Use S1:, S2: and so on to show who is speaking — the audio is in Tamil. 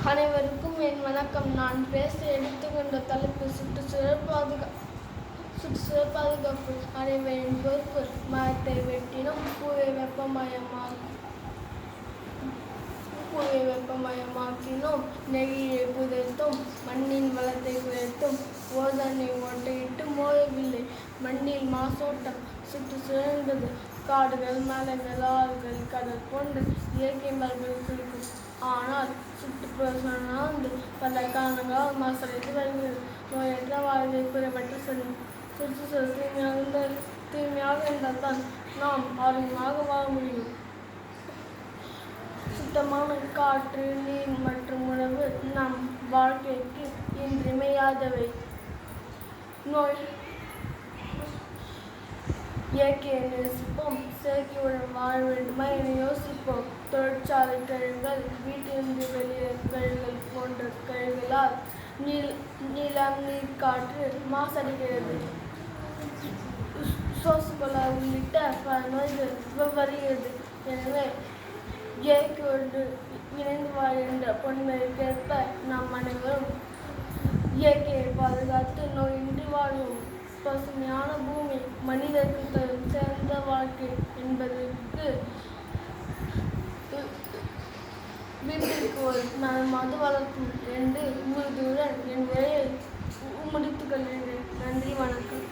S1: அனைவருக்கும் என் வணக்கம். நான் பேச எடுத்துக்கொண்ட தலைப்பு சுற்றுச்சூழல் பாதுகாப்பு. அனைவரின் பொறுப்பு. மரத்தை வெட்டினோம், பூவை வெப்பமயமாக்கினோம், நெகிழியை புதைத்தோம், மண்ணின் வளத்தை குறைத்தோம், ஓசனை ஓட்டையிட்டு மோதவில்லை, மண்ணில் மாசோட்டம் சுற்று சுழன்றது, காடுகள், மலைகள், ஆறுகள், கடல் போன்ற இயற்கை மரங்கள் குறிக்கும். ஆனால் சுற்றுப்புற சூழலானது பல காரணங்களால் மாசடைந்து வருகிறது. நோயற்ற வாழ்வை குறைபட்ட சுற்றுச்சூழல் தூய்மையாக இருந்தால் தான் நாம் ஆரோக்கியமாக வாழ முடியும். சுத்தமான காற்று, நீர் மற்றும் உணவு நம் வாழ்க்கைக்கு இன்றியமையாதவை. இயற்கையை நேசிப்போம். செயற்கையுடன் வாழ வேண்டுமா என யோசிப்போம். தொழிற்சாலை கழிவுகள், வீட்டிலிருந்து வெளியேறும் கழிவுகள் போன்ற கழிவுகளால் நிலம், நீர், காற்று மாசடைகிறது. சுவாசக்கோளாறு உள்ளிட்ட பல நோய்கள் வருகிறது. எனவே இயற்கையோடு இணைந்து வாழ்கின்ற பொன்மைக்கேற்ப நாம் அனைவரும் இயற்கையை பாதுகாத்து நோயின்றி வாழ்வோம். பசுமையான பூமி மனிதருக்கு தரும் சிறந்த வாழ்க்கை என்பதற்கு வீட்டிற்கு ஒரு மது வளர்க்கும் என்று உறுதியுடன் என் உரையை முடித்துக் கொள்கிறேன். நன்றி, வணக்கம்.